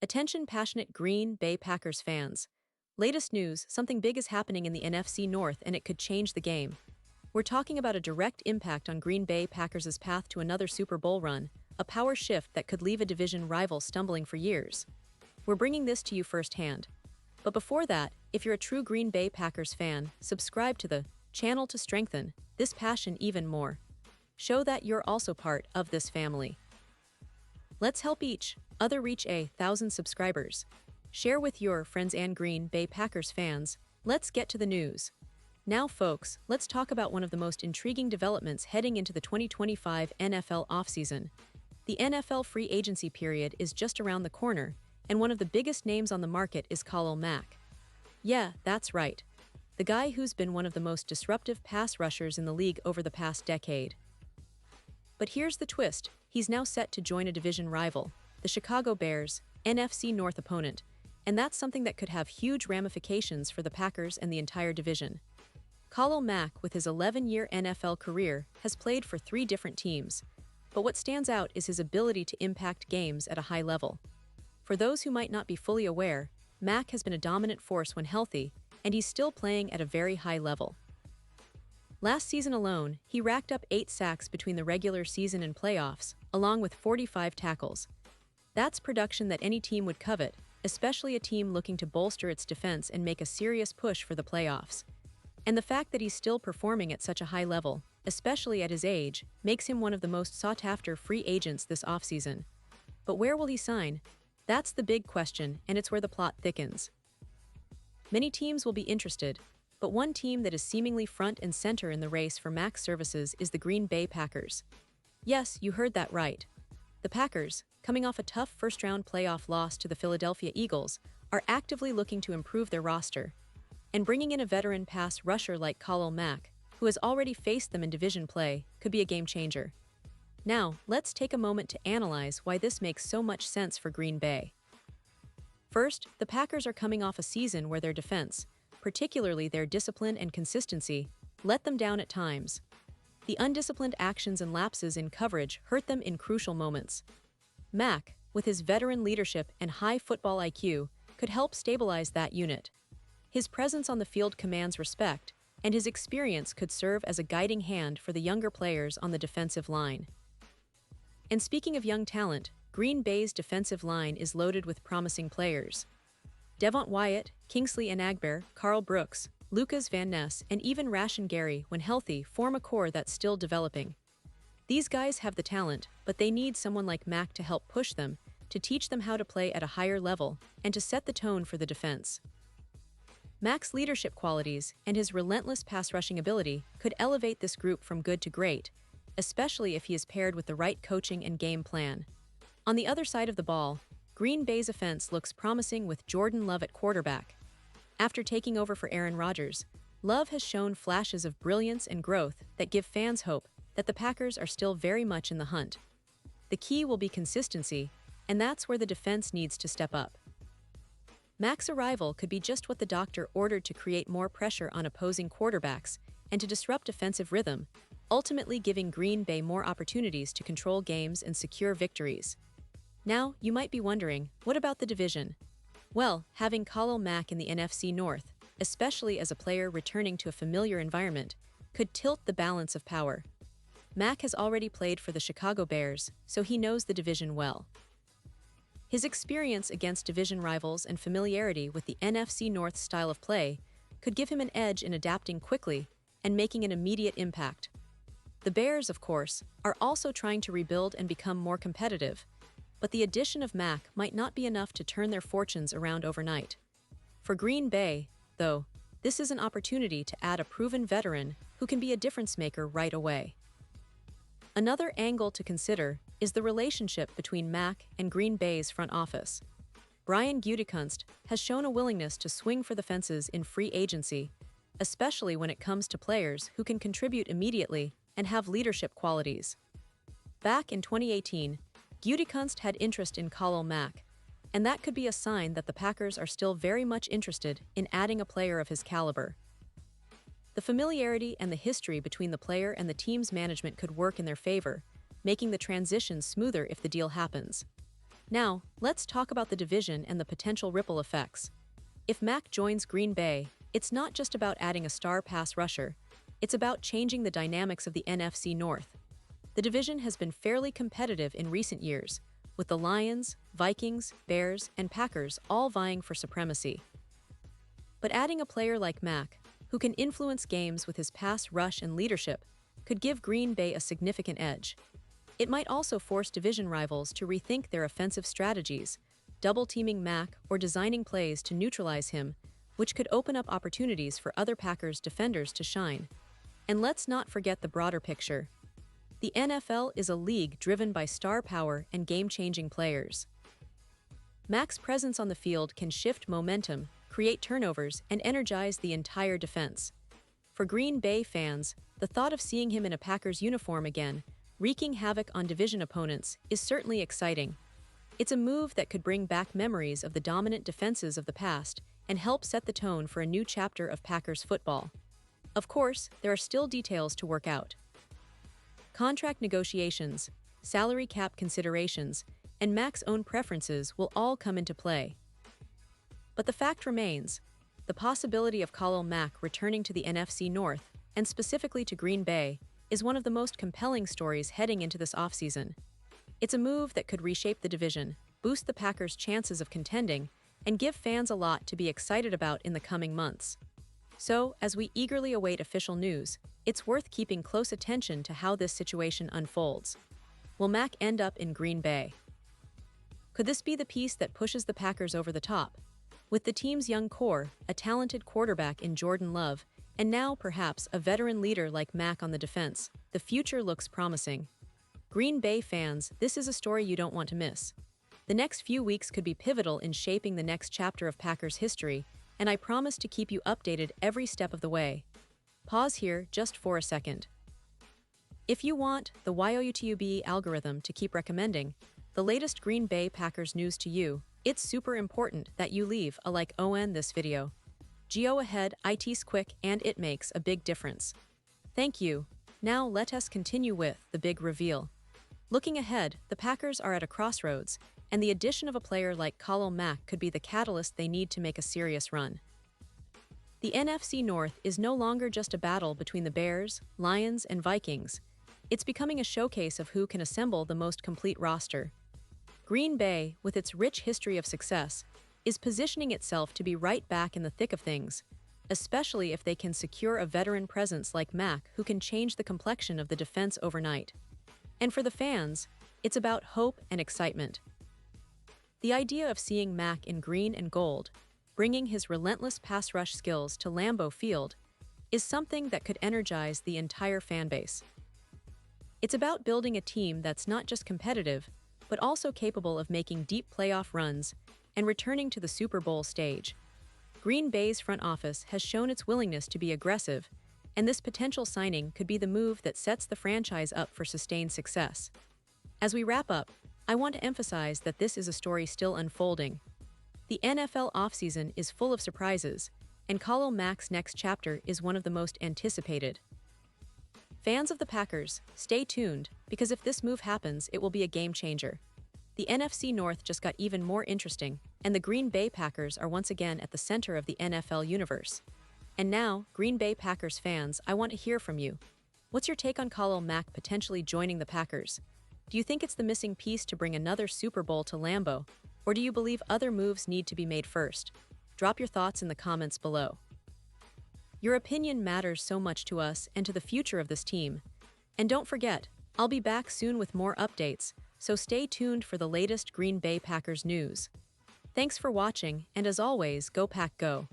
Attention passionate Green Bay Packers fans. Latest news, something big is happening in the NFC North and it could change the game. We're talking about a direct impact on Green Bay Packers' path to another Super Bowl run, a power shift that could leave a division rival stumbling for years. We're bringing this to you firsthand. But before that, if you're a true Green Bay Packers fan, subscribe to the channel to strengthen this passion even more. Show that you're also part of this family. Let's help each other reach 1,000 subscribers. Share with your friends and Green Bay Packers fans. Let's get to the news. Now, folks, let's talk about one of the most intriguing developments heading into the 2025 NFL offseason. The NFL free agency period is just around the corner, and one of the biggest names on the market is Khalil Mack. Yeah, that's right. The guy who's been one of the most disruptive pass rushers in the league over the past decade. But here's the twist. He's now set to join a division rival, the Chicago Bears, NFC North opponent, and that's something that could have huge ramifications for the Packers and the entire division. Khalil Mack, with his 11-year NFL career, has played for 3 different teams, but what stands out is his ability to impact games at a high level. For those who might not be fully aware, Mack has been a dominant force when healthy, and he's still playing at a very high level. Last season alone, he racked up 8 sacks between the regular season and playoffs, along with 45 tackles. That's production that any team would covet, especially a team looking to bolster its defense and make a serious push for the playoffs. And the fact that he's still performing at such a high level, especially at his age, makes him one of the most sought-after free agents this offseason. But where will he sign? That's the big question, and it's where the plot thickens. Many teams will be interested, but one team that is seemingly front and center in the race for Mack's services is the Green Bay Packers. Yes, you heard that right. The Packers, coming off a tough first-round playoff loss to the Philadelphia Eagles, are actively looking to improve their roster. And bringing in a veteran pass rusher like Khalil Mack, who has already faced them in division play, could be a game-changer. Now, let's take a moment to analyze why this makes so much sense for Green Bay. First, the Packers are coming off a season where their defense, particularly their discipline and consistency, let them down at times. The undisciplined actions and lapses in coverage hurt them in crucial moments. Mack, with his veteran leadership and high football IQ, could help stabilize that unit. His presence on the field commands respect, and his experience could serve as a guiding hand for the younger players on the defensive line. And speaking of young talent, Green Bay's defensive line is loaded with promising players. Devont Wyatt, Kingsley Enagbare, Carl Brooks, Lucas Van Ness, and even Rashan Gary, when healthy, form a core that's still developing. These guys have the talent, but they need someone like Mack to help push them, to teach them how to play at a higher level, and to set the tone for the defense. Mack's leadership qualities and his relentless pass-rushing ability could elevate this group from good to great, especially if he is paired with the right coaching and game plan. On the other side of the ball, Green Bay's offense looks promising with Jordan Love at quarterback. After taking over for Aaron Rodgers, Love has shown flashes of brilliance and growth that give fans hope that the Packers are still very much in the hunt. The key will be consistency, and that's where the defense needs to step up. Mack's arrival could be just what the doctor ordered to create more pressure on opposing quarterbacks and to disrupt offensive rhythm, ultimately giving Green Bay more opportunities to control games and secure victories. Now, you might be wondering, what about the division? Well, having Khalil Mack in the NFC North, especially as a player returning to a familiar environment, could tilt the balance of power. Mack has already played for the Chicago Bears, so he knows the division well. His experience against division rivals and familiarity with the NFC North style of play could give him an edge in adapting quickly and making an immediate impact. The Bears, of course, are also trying to rebuild and become more competitive, but the addition of Mack might not be enough to turn their fortunes around overnight. For Green Bay, though, this is an opportunity to add a proven veteran who can be a difference-maker right away. Another angle to consider is the relationship between Mack and Green Bay's front office. Brian Gutekunst has shown a willingness to swing for the fences in free agency, especially when it comes to players who can contribute immediately and have leadership qualities. Back in 2018, Gutekunst had interest in Khalil Mack, and that could be a sign that the Packers are still very much interested in adding a player of his caliber. The familiarity and the history between the player and the team's management could work in their favor, making the transition smoother if the deal happens. Now, let's talk about the division and the potential ripple effects. If Mack joins Green Bay, it's not just about adding a star pass rusher, it's about changing the dynamics of the NFC North. The division has been fairly competitive in recent years, with the Lions, Vikings, Bears, and Packers all vying for supremacy. But adding a player like Mack, who can influence games with his pass rush and leadership, could give Green Bay a significant edge. It might also force division rivals to rethink their offensive strategies, double-teaming Mack or designing plays to neutralize him, which could open up opportunities for other Packers defenders to shine. And let's not forget the broader picture. The NFL is a league driven by star power and game-changing players. Mack's presence on the field can shift momentum, create turnovers, and energize the entire defense. For Green Bay fans, the thought of seeing him in a Packers uniform again, wreaking havoc on division opponents, is certainly exciting. It's a move that could bring back memories of the dominant defenses of the past and help set the tone for a new chapter of Packers football. Of course, there are still details to work out. Contract negotiations, salary cap considerations, and Mack's own preferences will all come into play. But the fact remains, the possibility of Khalil Mack returning to the NFC North, and specifically to Green Bay, is one of the most compelling stories heading into this offseason. It's a move that could reshape the division, boost the Packers' chances of contending, and give fans a lot to be excited about in the coming months. So, as we eagerly await official news, it's worth keeping close attention to how this situation unfolds. Will Mack end up in Green Bay? Could this be the piece that pushes the Packers over the top? With the team's young core, a talented quarterback in Jordan Love, and now perhaps a veteran leader like Mack on the defense, the future looks promising. Green Bay fans, this is a story you don't want to miss. The next few weeks could be pivotal in shaping the next chapter of Packers history, and I promise to keep you updated every step of the way. Pause here just for a second. If you want the YouTube algorithm to keep recommending the latest Green Bay Packers news to you, it's super important that you leave a like on this video. Go ahead, it's quick and it makes a big difference. Thank you. Now let us continue with the big reveal. Looking ahead, the Packers are at a crossroads, and the addition of a player like Khalil Mack could be the catalyst they need to make a serious run. The NFC North is no longer just a battle between the Bears, Lions, and Vikings. It's becoming a showcase of who can assemble the most complete roster. Green Bay, with its rich history of success, is positioning itself to be right back in the thick of things, especially if they can secure a veteran presence like Mack who can change the complexion of the defense overnight. And for the fans, it's about hope and excitement. The idea of seeing Mack in green and gold, bringing his relentless pass rush skills to Lambeau Field, is something that could energize the entire fanbase. It's about building a team that's not just competitive, but also capable of making deep playoff runs and returning to the Super Bowl stage. Green Bay's front office has shown its willingness to be aggressive, and this potential signing could be the move that sets the franchise up for sustained success. As we wrap up, I want to emphasize that this is a story still unfolding. The NFL offseason is full of surprises, and Khalil Mack's next chapter is one of the most anticipated. Fans of the Packers, stay tuned, because if this move happens, it will be a game-changer. The NFC North just got even more interesting, and the Green Bay Packers are once again at the center of the NFL universe. And now, Green Bay Packers fans, I want to hear from you. What's your take on Khalil Mack potentially joining the Packers? Do you think it's the missing piece to bring another Super Bowl to Lambeau, or do you believe other moves need to be made first? Drop your thoughts in the comments below. Your opinion matters so much to us and to the future of this team. And don't forget, I'll be back soon with more updates, so stay tuned for the latest Green Bay Packers news. Thanks for watching, and as always, go Pack Go!